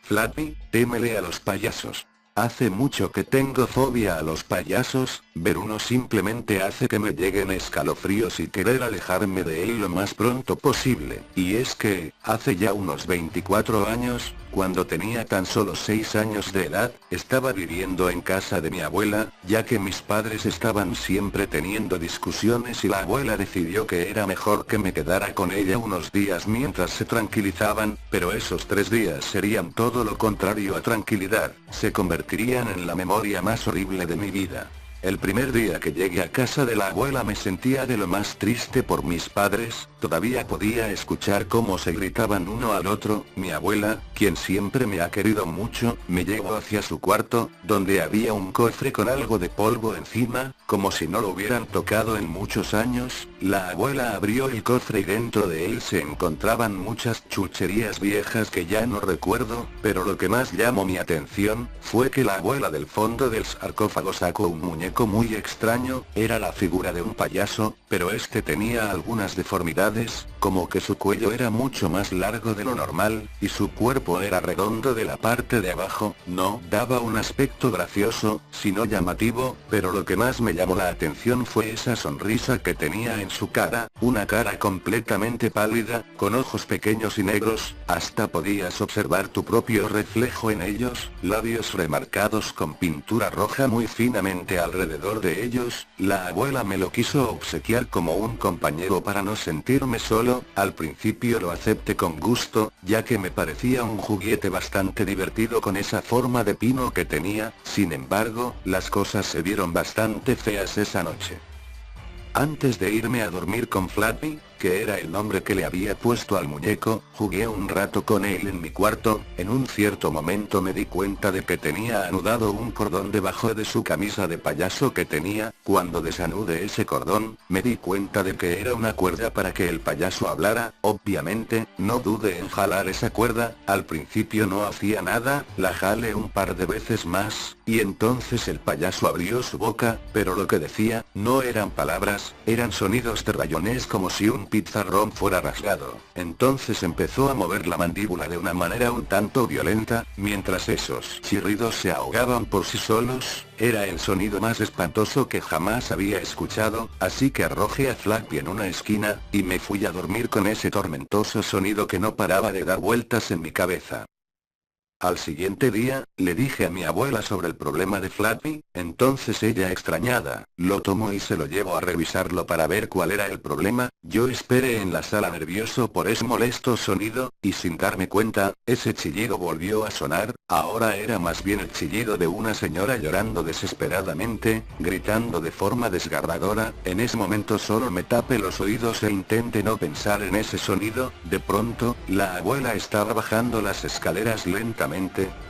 Flappy, témele a los payasos. Hace mucho que tengo fobia a los payasos, ver uno simplemente hace que me lleguen escalofríos y querer alejarme de él lo más pronto posible. Y es que, hace ya unos 24 años, cuando tenía tan solo 6 años de edad, estaba viviendo en casa de mi abuela, ya que mis padres estaban siempre teniendo discusiones y la abuela decidió que era mejor que me quedara con ella unos días mientras se tranquilizaban, pero esos 3 días serían todo lo contrario a tranquilidad, se convertirían en la memoria más horrible de mi vida. El primer día que llegué a casa de la abuela me sentía de lo más triste por mis padres, todavía podía escuchar cómo se gritaban uno al otro. Mi abuela, quien siempre me ha querido mucho, me llevó hacia su cuarto, donde había un cofre con algo de polvo encima, como si no lo hubieran tocado en muchos años. La abuela abrió el cofre y dentro de él se encontraban muchas chucherías viejas que ya no recuerdo, pero lo que más llamó mi atención, fue que la abuela del fondo del sarcófago sacó un muñeco muy extraño, era la figura de un payaso, pero este tenía algunas deformidades, como que su cuello era mucho más largo de lo normal, y su cuerpo era redondo de la parte de abajo. No daba un aspecto gracioso, sino llamativo, pero lo que más me llamó la atención fue esa sonrisa que tenía en su cara, una cara completamente pálida, con ojos pequeños y negros, hasta podías observar tu propio reflejo en ellos, labios remarcados con pintura roja muy finamente alrededor de ellos. La abuela me lo quiso obsequiar como un compañero para no sentirme solo. Al principio lo acepté con gusto, ya que me parecía un juguete bastante divertido con esa forma de pino que tenía. Sin embargo, las cosas se vieron bastante feas esa noche. Antes de irme a dormir con Flappy, que era el nombre que le había puesto al muñeco, jugué un rato con él en mi cuarto. En un cierto momento me di cuenta de que tenía anudado un cordón debajo de su camisa de payaso que tenía. Cuando desanudé ese cordón, me di cuenta de que era una cuerda para que el payaso hablara. Obviamente, no dudé en jalar esa cuerda. Al principio no hacía nada, la jalé un par de veces más, y entonces el payaso abrió su boca, pero lo que decía, no eran palabras, eran sonidos de rayones como si un pizarrón fuera rasgado. Entonces empezó a mover la mandíbula de una manera un tanto violenta, mientras esos chirridos se ahogaban por sí solos. Era el sonido más espantoso que jamás había escuchado, así que arrojé a Flappy en una esquina, y me fui a dormir con ese tormentoso sonido que no paraba de dar vueltas en mi cabeza. Al siguiente día, le dije a mi abuela sobre el problema de Flappy, entonces ella extrañada, lo tomó y se lo llevó a revisarlo para ver cuál era el problema. Yo esperé en la sala nervioso por ese molesto sonido, y sin darme cuenta, ese chillido volvió a sonar. Ahora era más bien el chillido de una señora llorando desesperadamente, gritando de forma desgarradora. En ese momento solo me tapé los oídos e intenté no pensar en ese sonido. De pronto, la abuela estaba bajando las escaleras lentamente,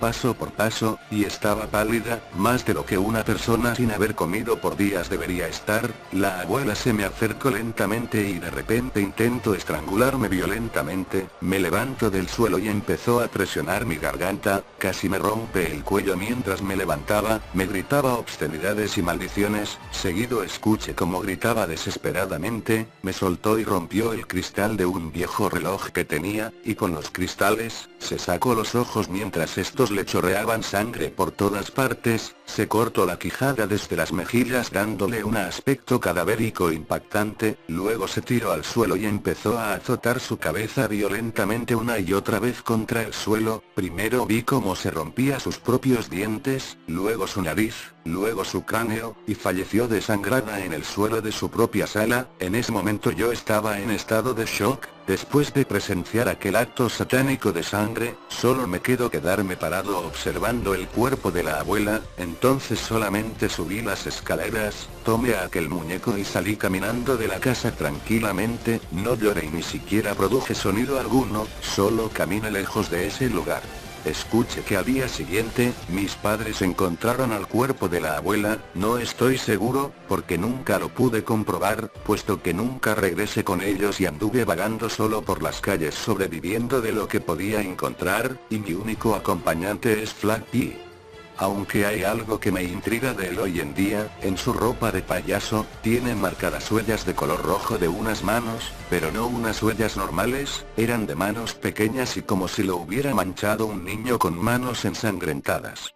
paso por paso, y estaba pálida, más de lo que una persona sin haber comido por días debería estar. La abuela se me acercó lentamente y de repente intentó estrangularme violentamente. Me levanto del suelo y empezó a presionar mi garganta, casi me rompe el cuello mientras me levantaba, me gritaba obscenidades y maldiciones. Seguido escuché cómo gritaba desesperadamente, me soltó y rompió el cristal de un viejo reloj que tenía, y con los cristales, se sacó los ojos mientras estos le chorreaban sangre por todas partes. Se cortó la quijada desde las mejillas dándole un aspecto cadavérico impactante. Luego se tiró al suelo y empezó a azotar su cabeza violentamente una y otra vez contra el suelo. Primero vi cómo se rompía sus propios dientes, luego su nariz, luego su cráneo, y falleció desangrada en el suelo de su propia sala. En ese momento yo estaba en estado de shock. Después de presenciar aquel acto satánico de sangre, solo me quedó quedarme parado observando el cuerpo de la abuela. Entonces solamente subí las escaleras, tomé a aquel muñeco y salí caminando de la casa tranquilamente. No lloré y ni siquiera produje sonido alguno, solo caminé lejos de ese lugar. Escuché que al día siguiente, mis padres encontraron al cuerpo de la abuela. No estoy seguro, porque nunca lo pude comprobar, puesto que nunca regresé con ellos y anduve vagando solo por las calles sobreviviendo de lo que podía encontrar, y mi único acompañante es Flappy. Aunque hay algo que me intriga de él hoy en día, en su ropa de payaso, tiene marcadas huellas de color rojo de unas manos, pero no unas huellas normales, eran de manos pequeñas y como si lo hubiera manchado un niño con manos ensangrentadas.